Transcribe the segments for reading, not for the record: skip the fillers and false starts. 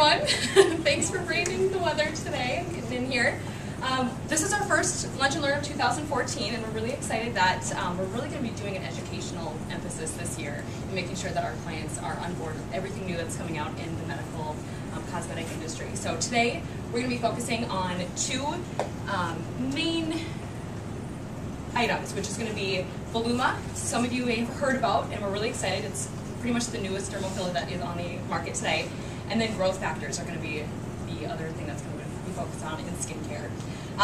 everyone. Thanks for braving the weather today and getting in here. This is our first Lunch and Learn of 2014, and we're really excited that we're really going to be doing an educational emphasis this year and making sure that our clients are on board with everything new that's coming out in the medical cosmetic industry. So today we're going to be focusing on two main items, which is going to be Voluma. Some of you may have heard about, and we're really excited. It's pretty much the newest dermal filler that is on the market today. And then growth factors are going to be the other thing that's going to be focused on in skincare.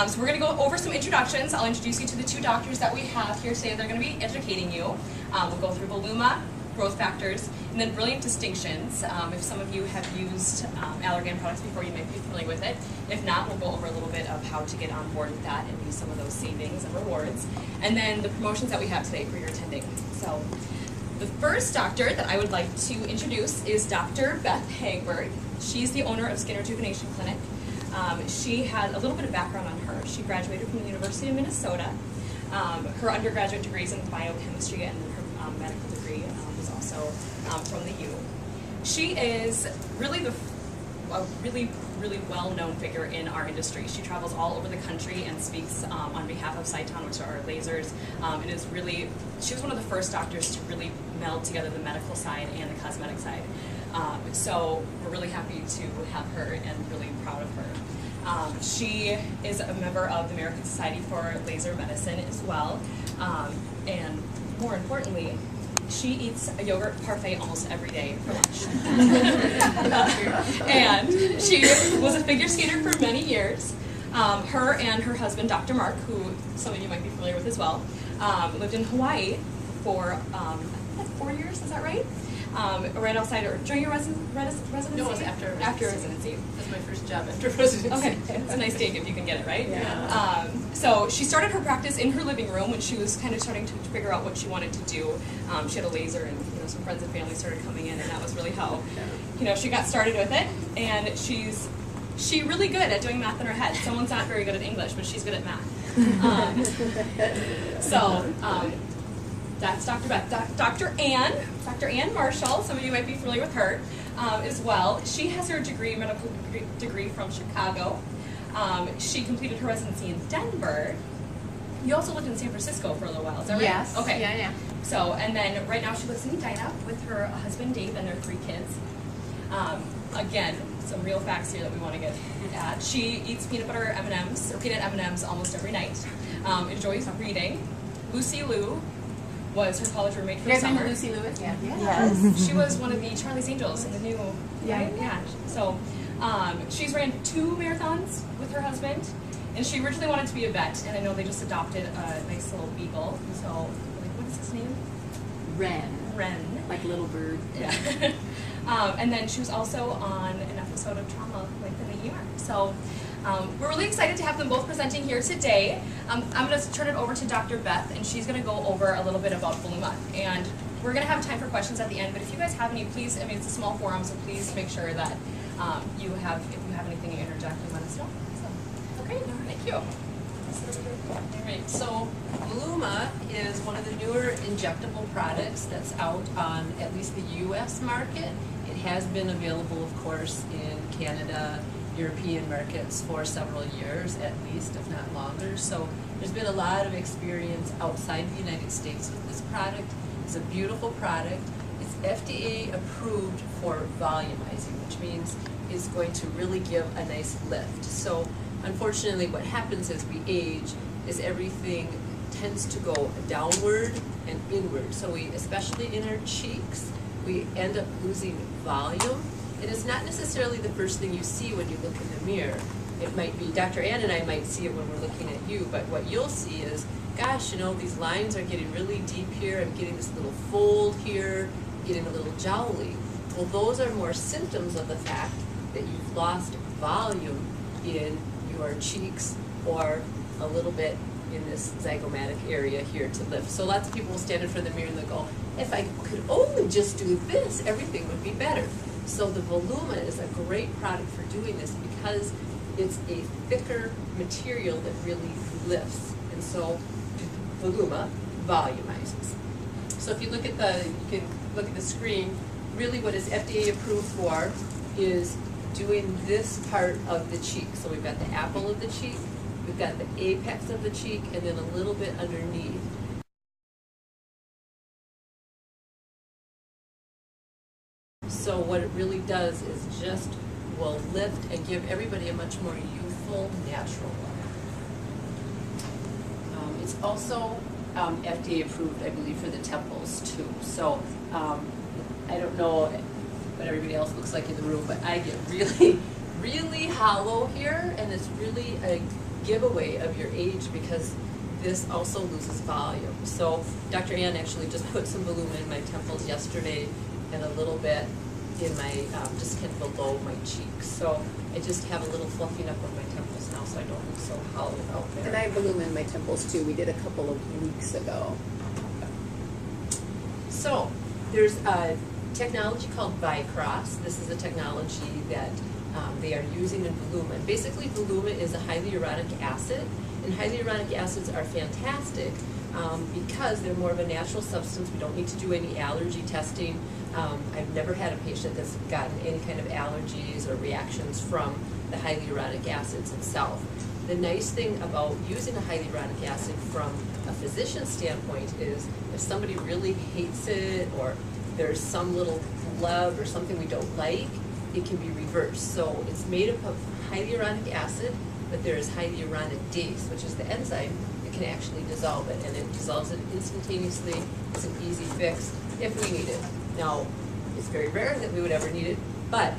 So we're going to go over some introductions. I'll introduce you to the two doctors that we have here today. They're going to be educating you. We'll go through Voluma, growth factors, and then brilliant distinctions. If some of you have used Allergan products before, you might be familiar with it. If not, we'll go over a little bit of how to get on board with that and use some of those savings and rewards. And then the promotions that we have today for your attending. So the first doctor that I would like to introduce is Dr. Beth Hagberg. She's the owner of Skin Rejuvenation Clinic. She had a little bit of background on her. She graduated from the University of Minnesota. Her undergraduate degree is in biochemistry, and her medical degree was also from the U. She is really a really well-known figure in our industry. She travels all over the country and speaks on behalf of Cyton, which are our lasers. She was one of the first doctors to really meld together the medical side and the cosmetic side. So we're really happy to have her and really proud of her. She is a member of the American Society for Laser Medicine as well. And more importantly, she eats a yogurt parfait almost every day for lunch. And she was a figure skater for many years. Her and her husband, Dr. Mark, who some of you might be familiar with as well, lived in Hawaii for 4 years, is that right? Right outside, or during your residency? No, it was after residency. That's my first job after residency. Okay, it's a nice date if you can get it, right? Yeah. So she started her practice in her living room when she was kind of starting to figure out what she wanted to do. She had a laser, and some friends and family started coming in, and that was really how she got started with it. And she's really good at doing math in her head. Someone's not very good at English, but she's good at math. That's Dr. Beth. Dr. Ann Marshall, some of you might be familiar with her as well. She has her medical degree from Chicago. She completed her residency in Denver. You also lived in San Francisco for a little while, is that right? Yes. Okay. Yeah. So, and then right now she lives in Edina with her husband Dave and their 3 kids. Again, some real facts here that we want to get at. She eats peanut butter M&Ms, or peanut M&Ms almost every night. Enjoys reading. Lucy Liu was her college roommate for the summer. You guys know who Lucy Liu is? Yeah. Yes. She was one of the Charlie's Angels in the new, right? Yeah. So she's ran 2 marathons with her husband, and she originally wanted to be a vet, and I know they just adopted a nice little beagle. So, what is his name? Ren. Like a little bird. Yeah. And then she was also on an episode of Trauma within the ER. So we're really excited to have them both presenting here today. I'm going to turn it over to Dr. Beth, and she's going to go over a little bit about Voluma. And we're going to have time for questions at the end, but if you guys have any, please, it's a small forum, so please make sure that if you have anything to interject, let us know. So, okay, thank you. All right, so Voluma is one of the newer injectable products that's out on at least the U.S. market. It has been available, of course, in Canada, European markets for several years at least, if not longer. So there's been a lot of experience outside the United States with this product. It's a beautiful product. It's FDA approved for volumizing, which means it's going to really give a nice lift. So unfortunately, what happens as we age is everything tends to go downward and inward. So we, especially in our cheeks, we end up losing volume. It is not necessarily the first thing you see when you look in the mirror. It might be, Dr. Ann and I might see it when we're looking at you, but what you'll see is, gosh, these lines are getting really deep here. I'm getting this little fold here, getting a little jowly. Well, those are more symptoms of the fact that you've lost volume in your cheeks or a little bit in this zygomatic area here to lift. So lots of people will stand in front of the mirror and they'll go, if I could only just do this, everything would be better. So the Voluma is a great product for doing this because it's a thicker material that really lifts. And so Voluma volumizes. So if you look at the screen, really what is FDA approved for is doing this part of the cheek. So we've got the apple of the cheek, we've got the apex of the cheek, and then a little bit underneath. So what it really does is just will lift and give everybody a much more youthful, natural look. It's also FDA approved, I believe, for the temples too. So I don't know what everybody else looks like in the room, but I get really, really hollow here, and it's really a giveaway of your age because this also loses volume. So Dr. Ann actually just put some Voluma in my temples yesterday and a little bit in my, just kind of below my cheeks. So I just have a little fluffing up of my temples now so I don't look so hollow out there. And I have Voluma in my temples too. We did a couple of weeks ago. So there's a technology called Vicross. This is a technology that they are using in Voluma. And basically Voluma is a hyaluronic acid, and hyaluronic acids are fantastic because they're more of a natural substance. We don't need to do any allergy testing. I've never had a patient that's gotten any kind of allergies or reactions from the hyaluronic acids itself. The nice thing about using a hyaluronic acid from a physician's standpoint is if somebody really hates it or there's some little flub or something we don't like, it can be reversed. So it's made up of hyaluronic acid, but there is hyaluronidase, which is the enzyme that can actually dissolve it, and it dissolves it instantaneously. It's an easy fix if we need it. Now, it's very rare that we would ever need it, but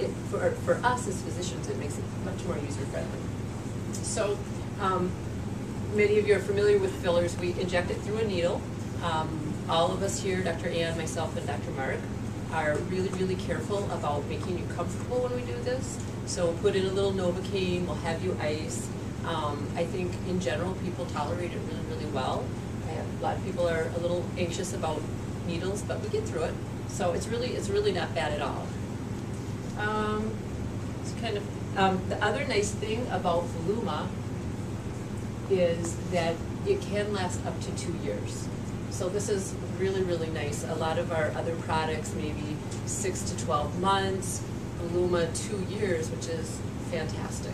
for us as physicians, it makes it much more user-friendly. So, many of you are familiar with fillers. We inject it through a needle. All of us here, Dr. Ann, myself, and Dr. Mark, are really, really careful about making you comfortable when we do this. So we'll put in a little Novocaine, we'll have you ice. I think in general, people tolerate it really, really well. A lot of people are a little anxious about needles, but we get through it. So it's really not bad at all. It's kind of the other nice thing about Voluma is that it can last up to 2 years. So this is really, really nice. A lot of our other products, maybe 6 to 12 months, Voluma 2 years, which is fantastic.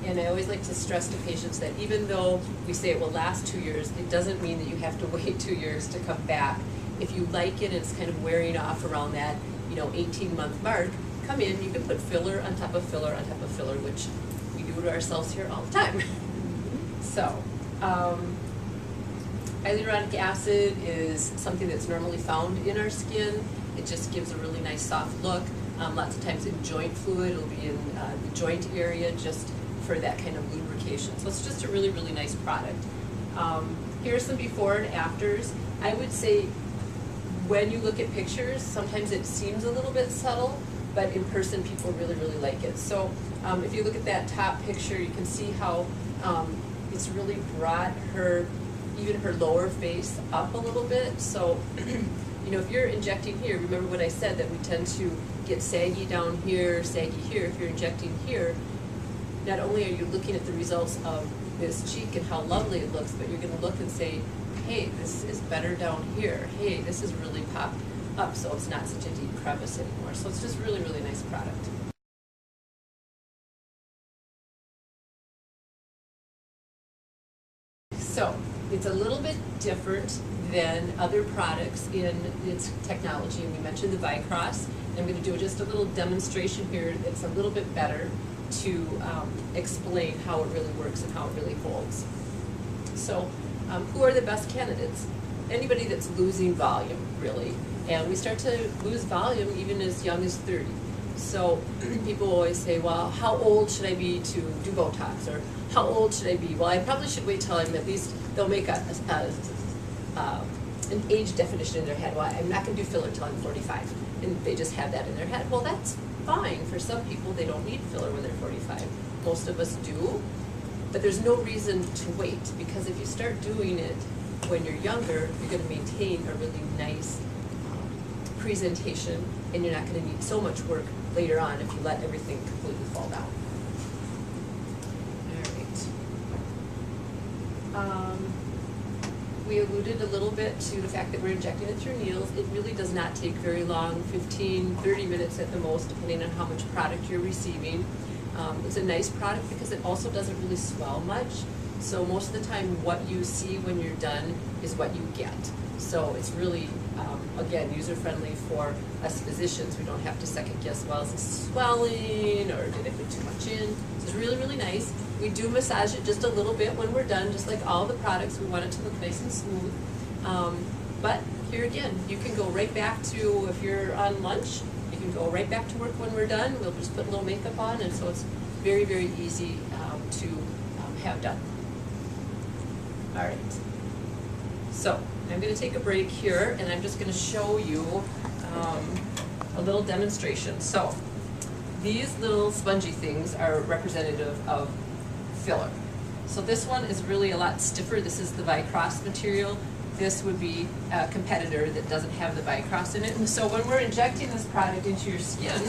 And I always like to stress to patients that even though we say it will last 2 years, it doesn't mean that you have to wait 2 years to come back. If you like it and it's kind of wearing off around that, 18-month mark, come in, you can put filler on top of filler on top of filler, which we do to ourselves here all the time. So, hyaluronic acid is something that's normally found in our skin. It just gives a really nice soft look. Lots of times in joint fluid, it'll be in the joint area just for that kind of lubrication. So it's just a really, really nice product. Here's some before and afters. I would say when you look at pictures, sometimes it seems a little bit subtle, but in person people really, really like it. So if you look at that top picture, you can see how it's really brought even her lower face up a little bit. So if you're injecting here, remember what I said, that we tend to get saggy down here, saggy here. If you're injecting here, not only are you looking at the results of this cheek and how lovely it looks, but you're going to look and say, hey, this is better down here. Hey, this is really popped up, so it's not such a deep crevice anymore. So it's just really, really nice product. So it's a little bit different than other products in its technology, and we mentioned the Vicross. I'm going to do just a little demonstration here that's a little bit better to explain how it really works and how it really holds. So who are the best candidates? Anybody that's losing volume, really. And we start to lose volume even as young as 30. So people always say, well, how old should I be to do Botox? Or how old should I be? Well, I probably should wait till I'm at least, they'll make an age definition in their head. Well, I'm not going to do filler till I'm 45. And they just have that in their head. Well, that's fine. For some people, they don't need filler when they're 45. Most of us do. But there's no reason to wait, because if you start doing it when you're younger, you're going to maintain a really nice presentation, and you're not going to need so much work later on if you let everything completely fall down. All right. we alluded a little bit to the fact that we're injecting it through needles. It really does not take very long, 15, 30 minutes at the most, depending on how much product you're receiving. It's a nice product because it also doesn't really swell much. So most of the time what you see when you're done is what you get. So it's really, again, user-friendly for us physicians. We don't have to second guess, well, is this swelling or did it put too much in? So it's really, really nice. We do massage it just a little bit when we're done, just like all the products. We want it to look nice and smooth. But here again, you can go right back to, if you're on lunch, you can go right back to work when we're done. We'll just put a little makeup on, and so it's very, very easy to have done. All right. So I'm going to take a break here, and I'm just going to show you a little demonstration. So these little spongy things are representative of filler. So this one is really a lot stiffer. This is the Vicross material. This would be a competitor that doesn't have the Vicross in it. And so when we're injecting this product into your skin,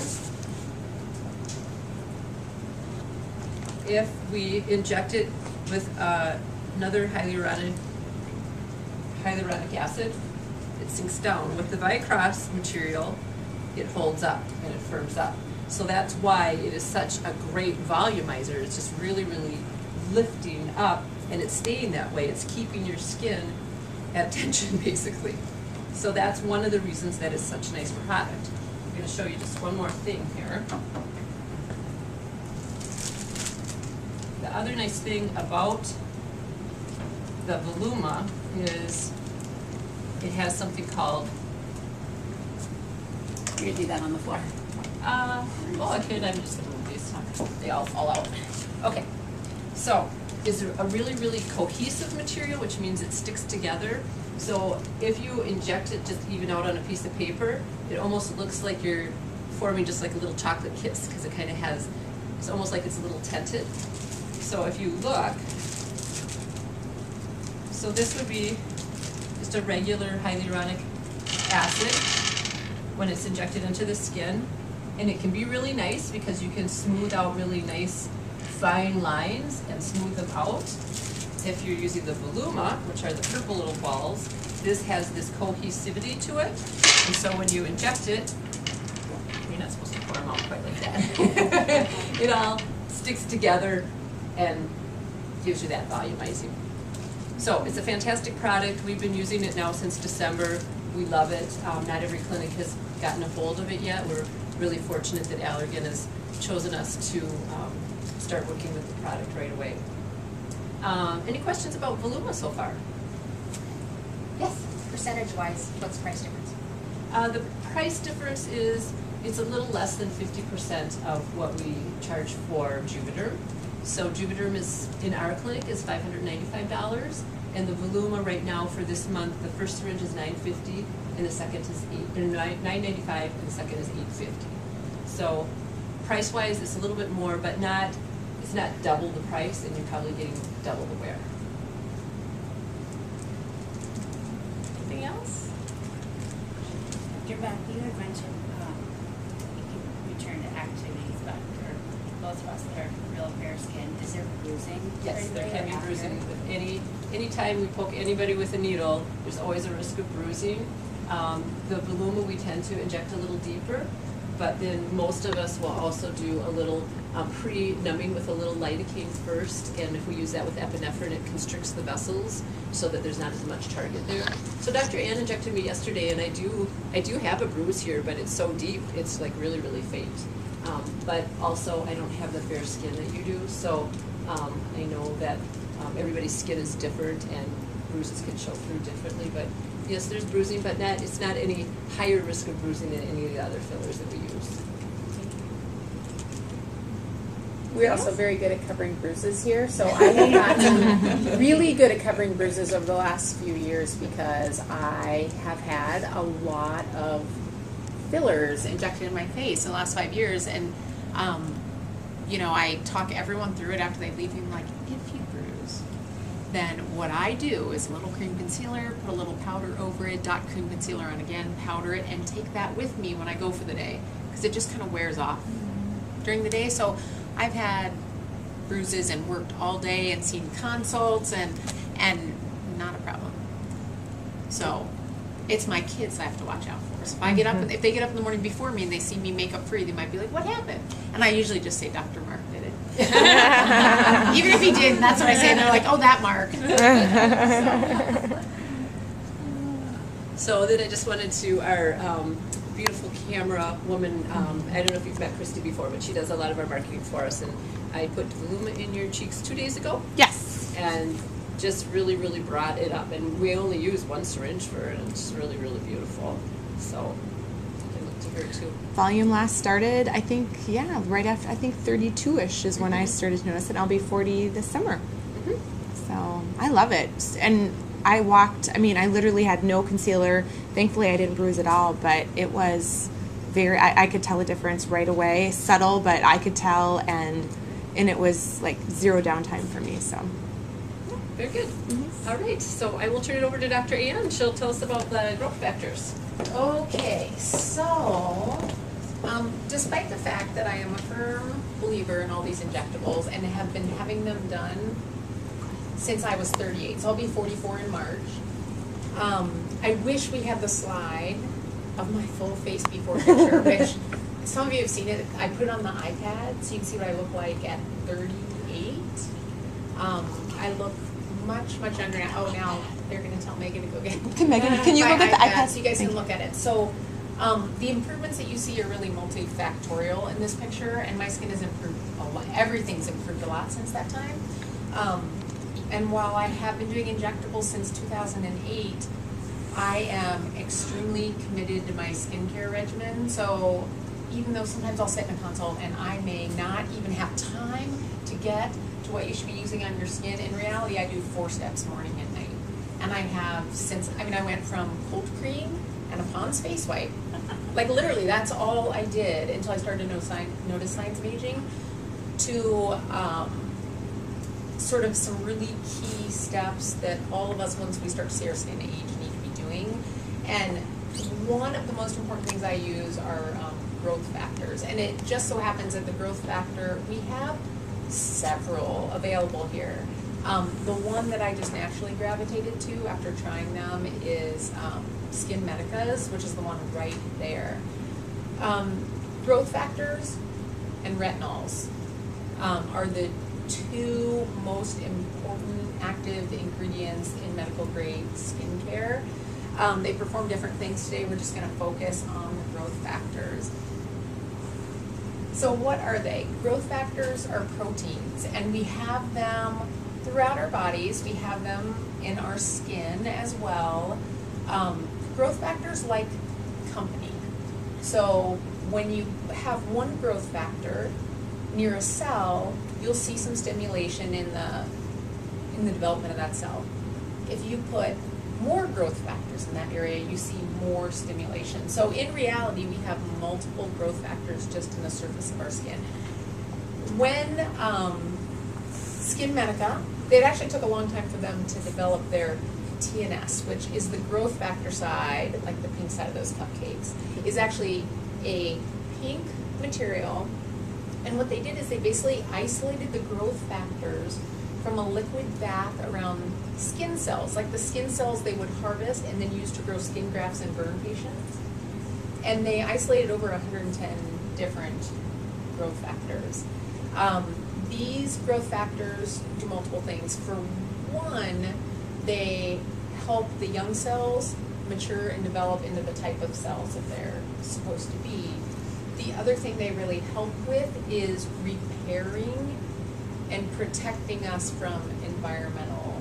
if we inject it with another hyaluronic acid, it sinks down. With the Vicross material, it holds up and it firms up. So that's why it is such a great volumizer. It's just really, really lifting up, and it's staying that way. It's keeping your skin at tension, basically. So that's one of the reasons that it's such a nice product. I'm going to show you just one more thing here. The other nice thing about the Voluma is it has something called, You're gonna do that on the floor. well, I could, I'm just gonna move these, they all fall out. Okay, so it's a really, really cohesive material, which means it sticks together. So if you inject it just even out on a piece of paper, it almost looks like you're forming just like a little chocolate kiss, because it kind of has, it's almost like it's a little tented. So if you look, so this would be just a regular hyaluronic acid when it's injected into the skin, and it can be really nice because you can smooth out really nice fine lines and smooth them out. If you're using the Voluma, which are the purple little balls, this has this cohesivity to it, and so when you inject it, you're not supposed to pour them out quite like that. It all sticks together and gives you that volumizing. So it's a fantastic product. We've been using it now since December. We love it. Not every clinic has gotten a hold of it yet. We're really fortunate that Allergan has chosen us to start working with the product right away. Any questions about Voluma so far? Yes. Percentage-wise, what's the price difference? The price difference is, it's a little less than 50% of what we charge for Juvederm. So Juvederm is, in our clinic, is $595, and the Voluma right now for this month, the first syringe is $950, and the second is $995, and the second is $850. So price-wise, it's a little bit more, but not, it's not double the price, and you're probably getting double the wear. Anything else? Dr. Beth, you had mentioned you can return to activities, but for those of us that are real fair skin, is there bruising? Yes, there can be after? bruising with any time we poke anybody with a needle. There's always a risk of bruising. The Voluma we tend to inject a little deeper, but then most of us will also do a little pre-numbing with a little lidocaine first, and if we use that with epinephrine, it constricts the vessels so that there's not as much target there. So Dr. Ann injected me yesterday, and I do have a bruise here, but it's so deep, it's like really, really faint. But also, I don't have the fair skin that you do, so I know that everybody's skin is different, and bruises can show through differently, but yes, there's bruising, but it's not any higher risk of bruising than any of the other fillers that we use. We're also very good at covering bruises here, so I have gotten really good at covering bruises over the last few years because I have had a lot of fillers injected in my face in the last 5 years, and you know, I talk everyone through it after they leave me. I'm like, if you bruise, then what I do is a little cream concealer, put a little powder over it, dot cream concealer on again, powder it, and take that with me when I go for the day, because it just kind of wears off during the day. So I've had bruises and worked all day and seen consults and not a problem. So it's my kids I have to watch out for. So if I get up, if they get up in the morning before me and they see me makeup free, they might be like, "What happened?" And I usually just say, "Dr. Mark did it." Even if he didn't, that's what I say. And they're like, "Oh, that Mark." So then I just wanted to, our beautiful camera woman, I don't know if you've met Christy before, but she does a lot of our marketing for us, and I put Voluma in your cheeks 2 days ago, Yes. and just really, really brought it up, and we only use 1 syringe for it, and it's really, really beautiful, so you can look to her too. Volume last started, I think, right after, I think 32-ish is when I started to notice it. I'll be 40 this summer. So I love it. And I literally had no concealer. Thankfully, I didn't bruise at all, but it was I could tell a difference right away. Subtle, but I could tell, and it was like 0 downtime for me, so. Very good. All right, so I will turn it over to Dr. Ann. She'll tell us about the growth factors. Okay, so despite the fact that I am a firm believer in all these injectables and have been having them done since I was 38, so I'll be 44 in March. I wish we had the slide of my full face before picture, which some of you have seen it. I put it on the iPad so you can see what I look like at 38. I look much, much younger now. Oh, now they're going to tell Megan to go get Can you my look at the iPad? so you guys can look at it. So the improvements that you see are really multifactorial in this picture, and my skin has improved a lot. Everything's improved a lot since that time. And while I have been doing injectables since 2008, I am extremely committed to my skincare regimen. So even though sometimes I'll sit in a consult and I may not even have time to get to what you should be using on your skin, in reality I do 4 steps morning and night. And I have I went from cold cream and a Pond's face wipe. Like literally that's all I did until I started to notice signs of aging, to sort of some really key steps that all of us, once we start to see our skin age, need to be doing. And one of the most important things I use are growth factors. And it just so happens that the growth factor, we have several available here. The one that I just naturally gravitated to after trying them is Skin Medica's, which is the one right there. Growth factors and retinols are the 2 most important active ingredients in medical grade skincare. They perform different things today. We're just going to focus on the growth factors. So what are they? Growth factors are proteins, and we have them throughout our bodies. We have them in our skin as well. Growth factors like company. So when you have one growth factor near a cell, you'll see some stimulation in the development of that cell. If you put more growth factors in that area, you see more stimulation. So in reality, we have multiple growth factors just in the surface of our skin. When Skin Medica, it actually took a long time for them to develop their TNS, which is the growth factor side, like the pink side of those cupcakes, is actually a pink material. And what they did is they basically isolated the growth factors from a liquid bath around skin cells, like the skin cells they would harvest and then use to grow skin grafts in burn patients. And they isolated over 110 different growth factors. These growth factors do multiple things. For one, they help the young cells mature and develop into the type of cells that they're supposed to be. The other thing they really help with is repairing and protecting us from environmental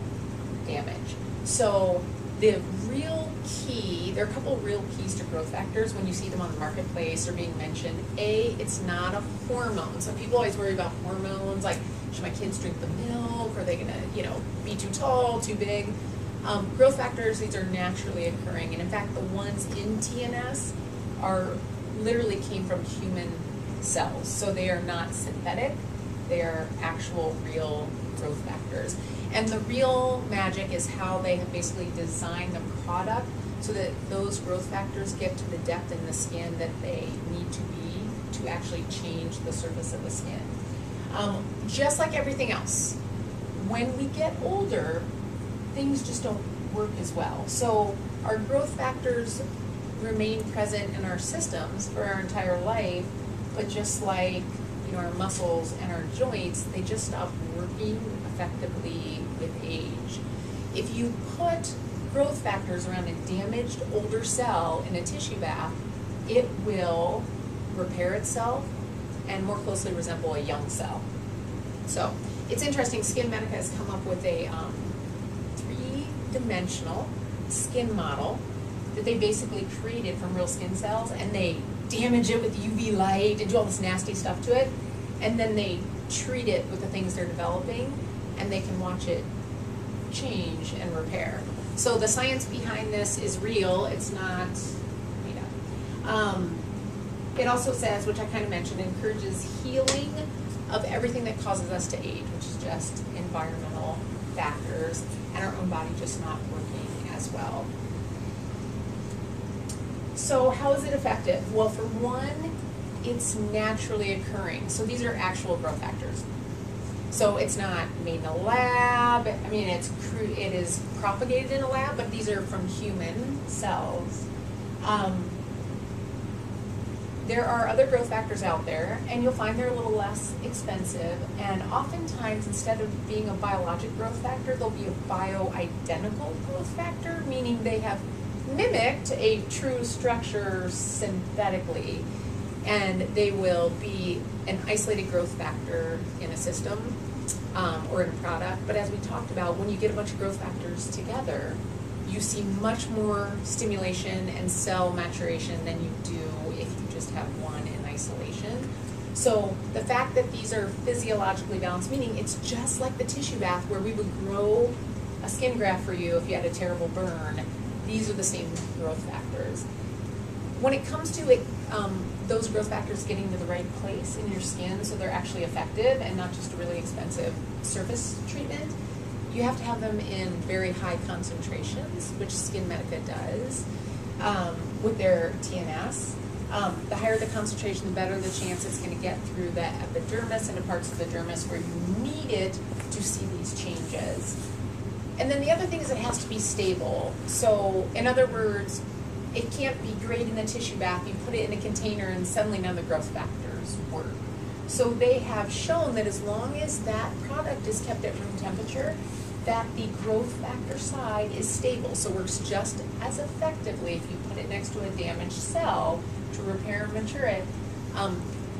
damage. So the real key, there are a couple of real keys to growth factors when you see them on the marketplace or being mentioned. A, it's not a hormone. So people always worry about hormones, like should my kids drink the milk? Are they gonna, be too tall, too big? Growth factors, these are naturally occurring. And in fact, the ones in TNS literally came from human cells. So they are not synthetic. They are actual, real growth factors. And the real magic is how they have basically designed the product so that those growth factors get to the depth in the skin that they need to be to actually change the surface of the skin. Just like everything else, when we get older, things just don't work as well. So our growth factors remain present in our systems for our entire life, but just like, you know, our muscles and our joints, they just stop working effectively with age. If you put growth factors around a damaged older cell in a tissue bath, it will repair itself and more closely resemble a young cell. So it's interesting, Skin Medica has come up with a three-dimensional skin model that they basically created from real skin cells, and they damage it with UV light and do all this nasty stuff to it, and then they treat it with the things they're developing, and they can watch it change and repair. So the science behind this is real, it's not made up. It also says, which I kind of mentioned, encourages healing of everything that causes us to age, which is just environmental factors and our own body just not working as well. So how is it effective? Well, for one, it's naturally occurring. So these are actual growth factors. So it's not made in a lab. I mean, it is propagated in a lab, but these are from human cells. There are other growth factors out there, and you'll find they're a little less expensive. And oftentimes, instead of being a biologic growth factor, they'll be a bioidentical growth factor, meaning they have mimicked a true structure synthetically, and they will be an isolated growth factor in a system or in a product. But as we talked about, when you get a bunch of growth factors together, you see much more stimulation and cell maturation than you do if you just have one in isolation. So the fact that these are physiologically balanced, meaning it's just like the tissue bath where we would grow a skin graft for you if you had a terrible burn, these are the same growth factors. When it comes to it, those growth factors getting to the right place in your skin so they're actually effective and not just a really expensive surface treatment, you have to have them in very high concentrations, which Skin Medica does with their TNS. The higher the concentration, the better the chance it's going to get through the epidermis and the parts of the dermis where you need it to see these changes. And then the other thing is it has to be stable. So in other words, it can't be great in the tissue bath. You put it in a container and suddenly none of the growth factors work. So they have shown that as long as that product is kept at room temperature, that the growth factor side is stable. So works just as effectively if you put it next to a damaged cell to repair and mature it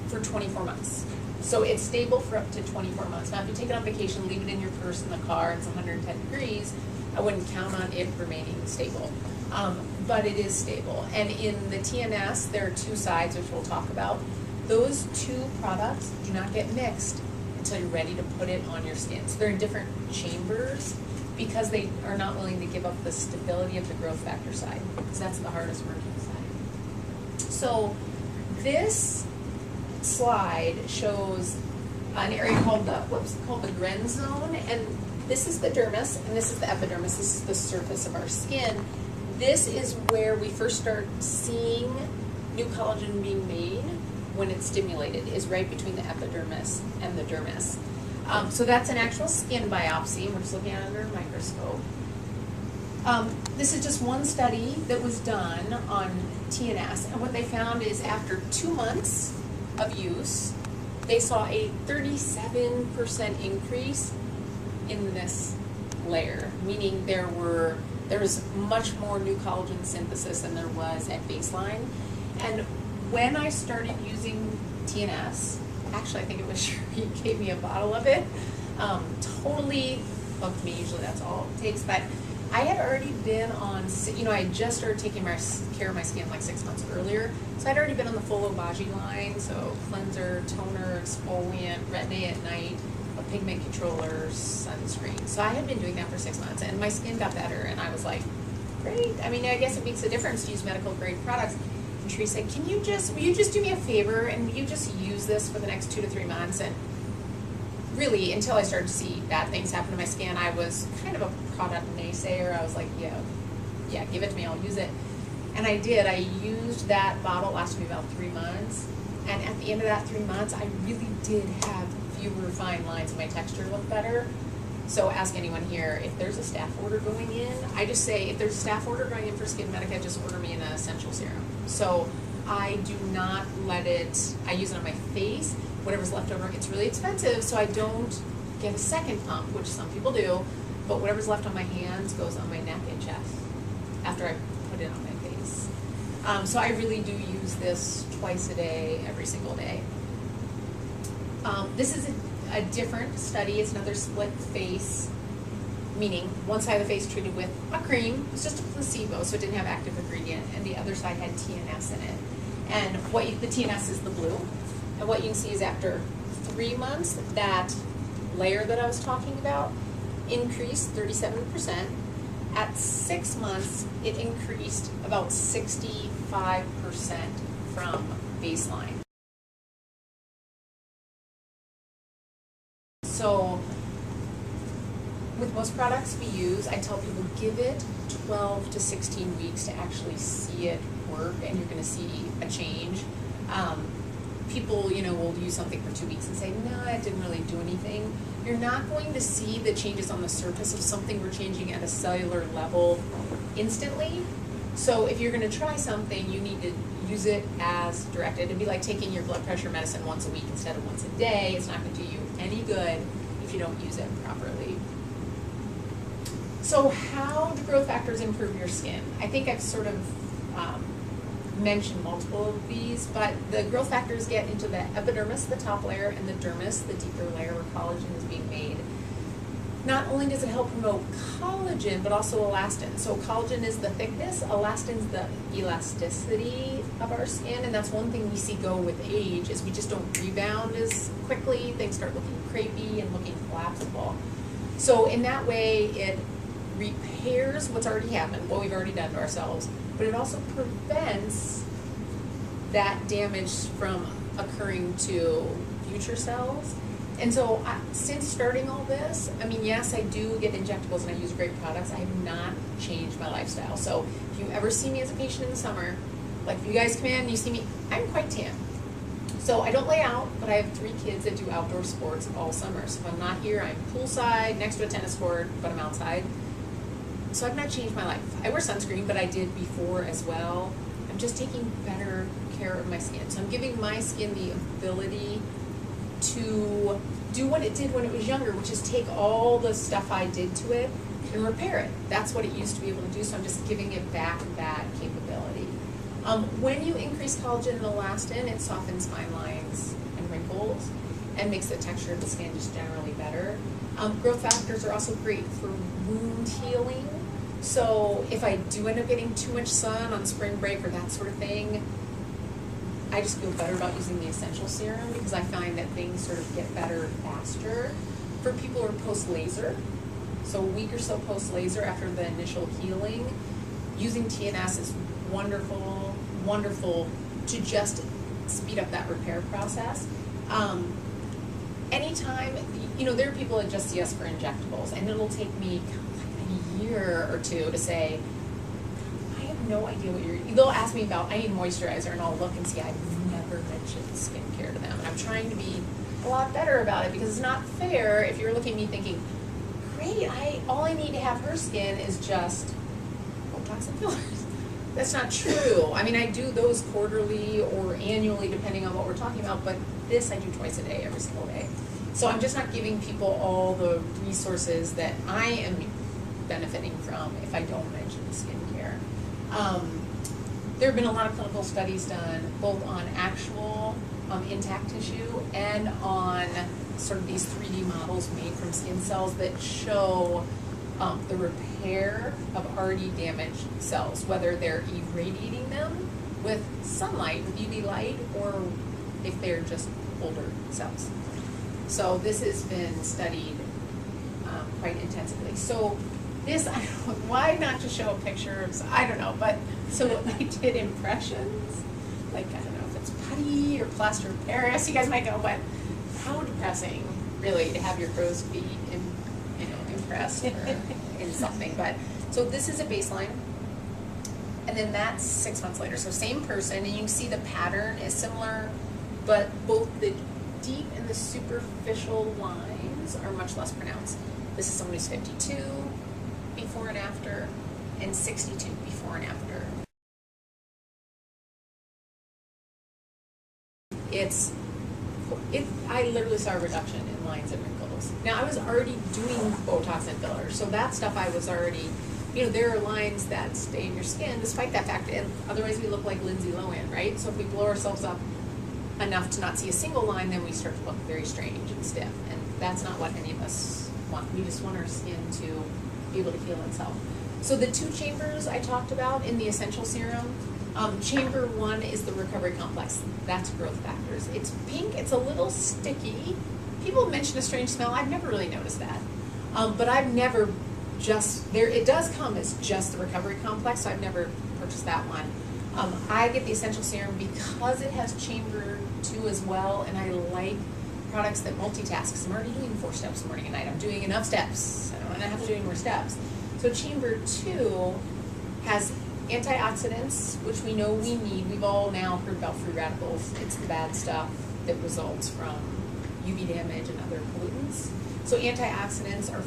for 24 months. So it's stable for up to 24 months. Now if you take it on vacation, leave it in your purse in the car, it's 110 degrees, I wouldn't count on it remaining stable. But it is stable. And in the TNS, there are two sides, which we'll talk about. Those two products do not get mixed until you're ready to put it on your skin. So they're in different chambers because they are not willing to give up the stability of the growth factor side, because that's the hardest working side. So this slide shows an area called the Gren zone, and this is the dermis, and this is the epidermis. This is the surface of our skin. This is where we first start seeing new collagen being made when it's stimulated, is right between the epidermis and the dermis. So that's an actual skin biopsy. We're just looking at it under a microscope. This is just one study that was done on TNS, and what they found is after 2 months of use, they saw a 37% increase in this layer, meaning there was much more new collagen synthesis than there was at baseline. And when I started using TNS, actually I think it was Sherry gave me a bottle of it, totally bumped me, usually that's all it takes, but I had already been on, I had just started taking care of my skin like 6 months earlier, so I'd already been on the full Obagi line, so cleanser, toner, exfoliant, retin-A at night, a pigment controller, sunscreen. So I had been doing that for 6 months, and my skin got better, and I was like, great. I mean, I guess it makes a difference to use medical grade products. And Tree said, will you just do me a favor, and will you just use this for the next 2 to 3 months? And really, until I started to see bad things happen to my skin, I was kind of a product naysayer. I was like, yeah, give it to me, I'll use it. And I did. I used that bottle, it lasted me about 3 months. And at the end of that 3 months, I really did have fewer fine lines, and my texture looked better. So ask anyone here, if there's a staff order going in, I just say, if there's a staff order going in for Skin Medica, just order me an essential serum. So I do not let it, I use it on my face, whatever's left over, it's really expensive, so I don't get a second pump, which some people do, but whatever's left on my hands goes on my neck and chest after I put it on my face. So I really do use this twice a day, every single day. This is a different study. It's another split face, meaning one side of the face treated with a cream. It was just a placebo, so it didn't have active ingredient, and the other side had TNS in it. And the TNS is the blue. And what you can see is after 3 months, that layer that I was talking about increased 37%. At 6 months, it increased about 65% from baseline. So with most products we use, I tell people give it 12 to 16 weeks to actually see it work, and you're going to see a change. People, will use something for 2 weeks and say, no, it didn't really do anything. You're not going to see the changes on the surface of something we're changing at a cellular level instantly. So if you're going to try something, you need to use it as directed. It'd be like taking your blood pressure medicine once a week instead of once a day. It's not going to do you any good if you don't use it properly. So how do growth factors improve your skin? I think I've sort of mentioned multiple of these, but the growth factors get into the epidermis, the top layer, and the dermis, the deeper layer where collagen is being made. Not only does it help promote collagen, but also elastin. So collagen is the thickness, elastin is the elasticity of our skin, and that's one thing we see go with age, is we just don't rebound as quickly. Things start looking crepey and looking collapsible. So in that way, it repairs what's already happened, what we've already done to ourselves, but it also prevents that damage from occurring to future cells. And so since starting all this, yes, I do get injectables and I use great products. I have not changed my lifestyle. So if you ever see me as a patient in the summer, like if you guys come in and you see me, I'm quite tan. So I don't lay out, but I have 3 kids that do outdoor sports all summer. So if I'm not here, I'm poolside, next to a tennis court, but I'm outside. So I've not changed my life. I wear sunscreen, but I did before as well. I'm just taking better care of my skin. So I'm giving my skin the ability to do what it did when it was younger, which is take all the stuff I did to it and repair it. That's what it used to be able to do, so I'm just giving it back that capability. When you increase collagen and elastin, it softens fine lines and wrinkles and makes the texture of the skin just generally better. Growth factors are also great for wound healing. So if I do end up getting too much sun on spring break or that sort of thing, I just feel better about using the essential serum because I find that things sort of get better faster. For people who are post-laser, so a week or so post-laser after the initial healing, using TNS is wonderful to just speed up that repair process. Anytime, there are people that just see us for injectables, and it'll take me a year or two to say, I have no idea what they'll ask me about, I need moisturizer, and I'll look and see I've never mentioned skincare to them. And I'm trying to be a lot better about it because it's not fair if you're looking at me thinking, great, all I need to have her skin is just Botox and fillers. That's not true. I do those quarterly or annually depending on what we're talking about, but this I do twice a day, every single day. So I'm just not giving people all the resources that I am benefiting from if I don't mention skincare. There have been a lot of clinical studies done both on actual intact tissue and on sort of these 3D models made from skin cells that show the repair of already damaged cells, whether they're irradiating them with sunlight, with UV light, or if they're just older cells. So this has been studied quite intensively. So this, why not just show a picture of, I don't know, but so I did impressions, like, I don't know if it's putty or plaster of Paris, you guys might go, but how depressing, really, to have your crow's feet impressed or in something. But so this is a baseline, and then that's 6 months later. So same person, and you can see the pattern is similar, but both the deep and the superficial lines are much less pronounced. This is someone who's 52 before and after, and 62 before and after. I literally saw a reduction in lines and wrinkles. Now, I was already doing Botox and fillers, so that stuff I was already, there are lines that stay in your skin despite that fact, and otherwise we look like Lindsay Lohan, right? So if we blow ourselves up enough to not see a single line, then we start to look very strange and stiff, and that's not what any of us want. We just want our skin to be able to heal itself. So the 2 chambers I talked about in the essential serum, chamber 1 is the recovery complex. That's growth factors. It's pink. It's a little sticky. People mention a strange smell. I've never really noticed that. But I've never it does come as just the recovery complex, so I've never purchased that one. I get the essential serum because it has chamber 2 as well, and I like products that multitask, because I'm already doing 4 steps morning and night. I'm doing enough steps. I don't want to have to do any more steps. So chamber 2 has antioxidants, which we know we need. We've all now heard about free radicals. It's the bad stuff that results from UV damage and other pollutants. So antioxidants are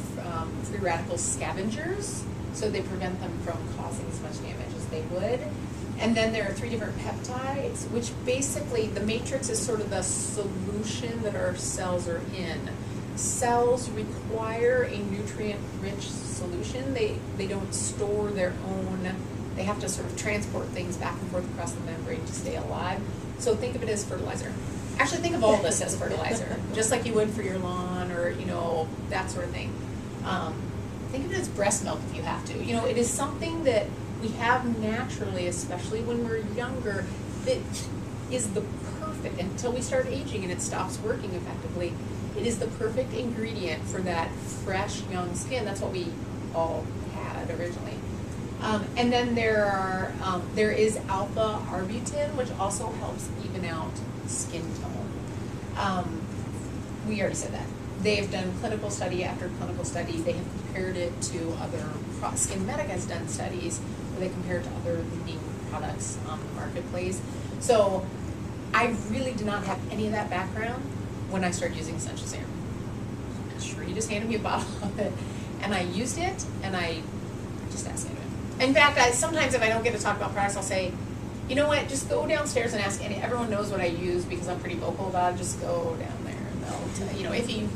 free radical scavengers, so they prevent them from causing as much damage as they would. And then there are 3 different peptides, which basically, the matrix is sort of the solution that our cells are in. Cells require a nutrient-rich solution. They don't store their own. They have to sort of transport things back and forth across the membrane to stay alive. So think of it as fertilizer. Actually, think of all this as fertilizer, just like you would for your lawn or, that sort of thing. Think of it as breast milk if you have to. It is something that we have naturally, especially when we're younger, that is the perfect, until we start aging and it stops working effectively, it is the perfect ingredient for that fresh, young skin. That's what we all had originally. And then there is alpha arbutin, which also helps even out skin tone. We already said that. They've done clinical study after clinical study. They have compared it to other, Skin Medic has done studies where they compare it to other leading products on the marketplace. So I really did not have any of that background when I started using essential serum. Sure, he just handed me a bottle of it, and I used it, and I just asked him. In fact, sometimes if I don't get to talk about products, I'll say, you know what, just go downstairs and ask, and everyone knows what I use because I'm pretty vocal about it, just go down there and they'll tell you, if you.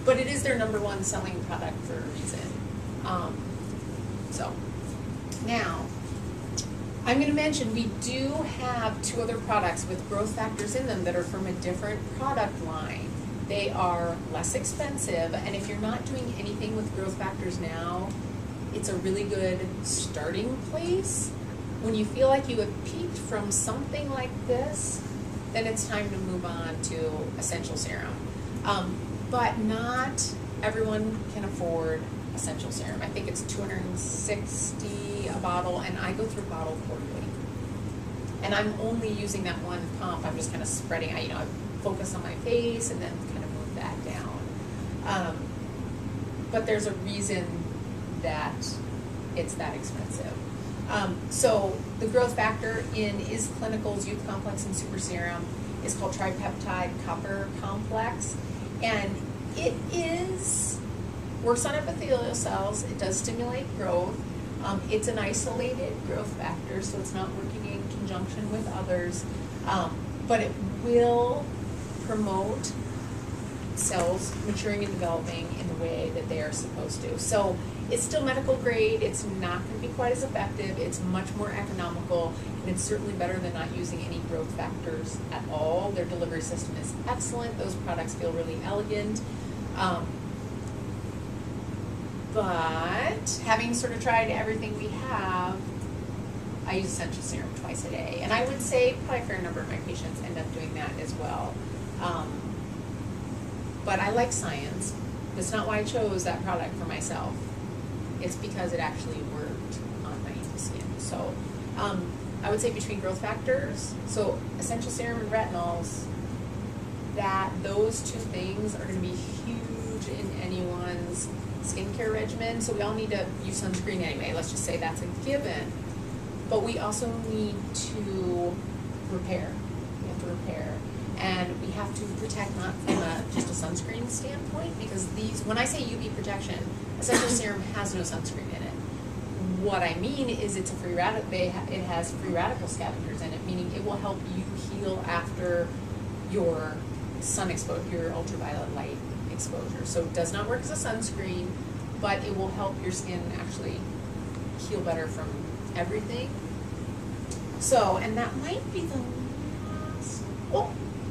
But it is their #1 selling product for a reason. So, now, I'm going to mention we do have 2 other products with growth factors in them that are from a different product line. They are less expensive, and if you're not doing anything with growth factors now, it's a really good starting place. When you feel like you have peaked from something like this, then it's time to move on to essential serum. But not everyone can afford essential serum. I think it's $260 a bottle, and I go through a bottle quarterly. And I'm only using that 1 pump. I'm just kind of spreading. I focus on my face and then kind of move that down. But there's a reason that it's that expensive. So the growth factor in Is Clinical's Youth Complex and Super Serum is called Tripeptide Copper Complex, and it works on epithelial cells. It does stimulate growth. It's an isolated growth factor, so it's not working in conjunction with others, but it will promote cells maturing and developing in the way that they are supposed to. So it's still medical grade. It's not going to be quite as effective. It's much more economical, and it's certainly better than not using any growth factors at all. Their delivery system is excellent. Those products feel really elegant. But having sort of tried everything we have, I use essential serum twice a day. And I would say probably a fair number of my patients end up doing that as well. But I like science. That's not why I chose that product for myself. It's because it actually worked on my skin. So I would say between growth factors, so essential serum and retinols, those 2 things are going to be huge in anyone's skincare regimen. So we all need to use sunscreen anyway. Let's just say that's a given. But we also need to repair. We have to repair. And we have to protect not from just a sunscreen standpoint, because when I say UV protection, essential serum has no sunscreen in it. What I mean is it has free radical scavengers in it, meaning it will help you heal after your sun exposure, your ultraviolet light exposure. So it does not work as a sunscreen, but it will help your skin actually heal better from everything. So, and that might be the last,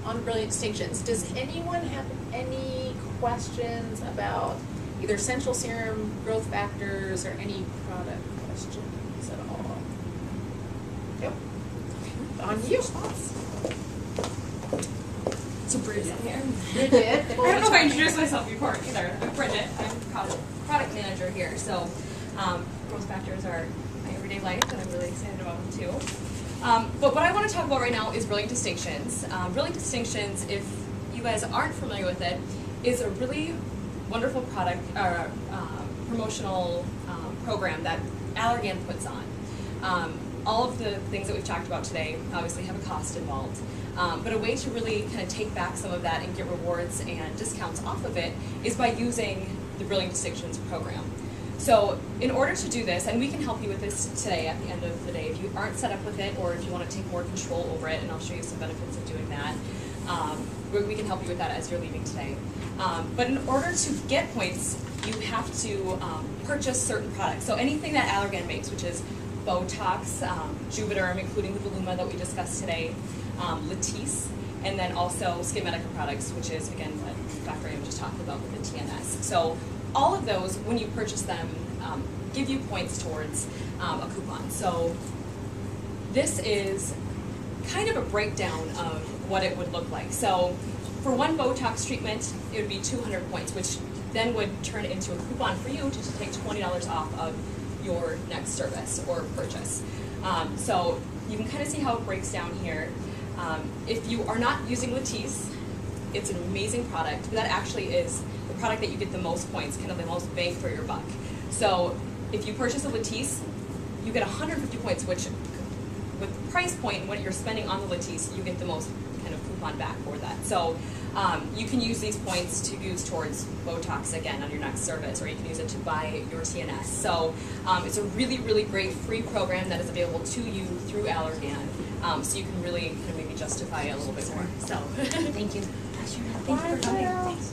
on Brilliant Distinctions. Does anyone have any questions about either essential serum, growth factors, or any product questions at all? Yep. On you. So Bridget here. Bridget. I don't know if I introduced myself before either. I'm Bridget. I'm product manager here. So growth factors are my everyday life, and I'm really excited about them too. But what I want to talk about right now is Brilliant Distinctions. Brilliant Distinctions, if you guys aren't familiar with it, is a really wonderful product promotional program that Allergan puts on. All of the things that we've talked about today obviously have a cost involved, but a way to really kind of take back some of that and get rewards and discounts off of it is by using the Brilliant Distinctions program. So in order to do this, and we can help you with this today at the end of the day, if you aren't set up with it or if you want to take more control over it, and I'll show you some benefits of doing that, we can help you with that as you're leaving today. But in order to get points, you have to purchase certain products. So anything that Allergan makes, which is Botox, Juvederm, including the Voluma that we discussed today, Latisse, and then also Skin Medica products, which is, again, what Dr. Amy just talked about with the TNS. So all of those, when you purchase them, give you points towards a coupon. So this is kind of a breakdown of what it would look like. So for one Botox treatment, it would be 200 points, which then would turn into a coupon for you to take $20 off of your next service or purchase. So you can kind of see how it breaks down here. If you are not using Latisse, it's an amazing product, but that actually is the product that you get the most points, kind of the most bang for your buck. So if you purchase a Latisse, you get 150 points, which with the price point and what you're spending on the Latisse, you get the most kind of coupon back for that. So you can use these points to use towards Botox again on your next service, or you can use it to buy your TNS. So it's a really, really great free program that is available to you through Allergan. So you can really kind of maybe justify it a little bit more. So Thank you. Thank you for coming. Thanks.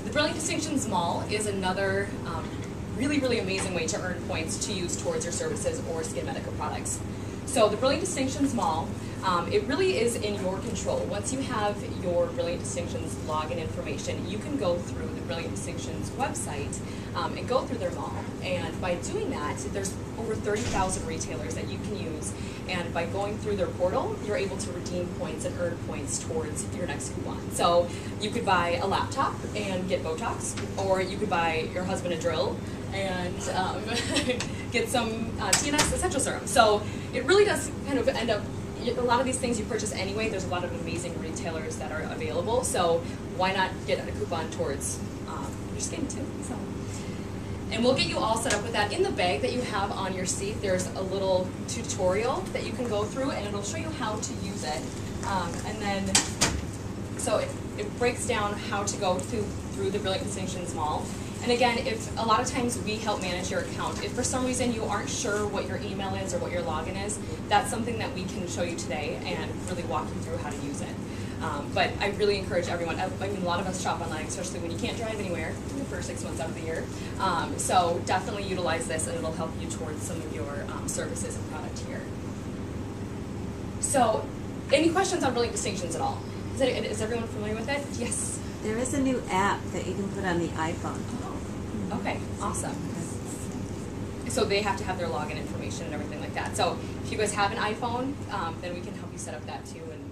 The Brilliant Distinctions Mall is another really, really amazing way to earn points to use towards your services or Skin Medica products. So the Brilliant Distinctions Mall, it really is in your control. Once you have your Brilliant Distinctions login information, you can go through the Brilliant Distinctions website and go through their mall. And by doing that, there's over 30,000 retailers that you can use. And by going through their portal, you're able to redeem points and earn points towards your next coupon. So you could buy a laptop and get Botox, or you could buy your husband a drill and get some TNS essential serum. So it really does kind of end up, a lot of these things you purchase anyway. There's a lot of amazing retailers that are available. So why not get a coupon towards your skin too? So. And we'll get you all set up with that. In the bag that you have on your seat, there's a little tutorial that you can go through, and it'll show you how to use it. And then, so it breaks down how to go through the Brilliant Distinctions Mall. And again, if a lot of times we help manage your account, if for some reason you aren't sure what your email is or what your login is, that's something that we can show you today and really walk you through how to use it. But I really encourage everyone, I mean, a lot of us shop online, especially when you can't drive anywhere for 6 months out of the year. So definitely utilize this, and it'll help you towards some of your services and product here. So any questions on Brilliant Distinctions at all? Is everyone familiar with it? Yes. There is a new app that you can put on the iPhone. Oh, okay, awesome. So they have to have their login information and everything like that. So if you guys have an iPhone, then we can help you set up that too. And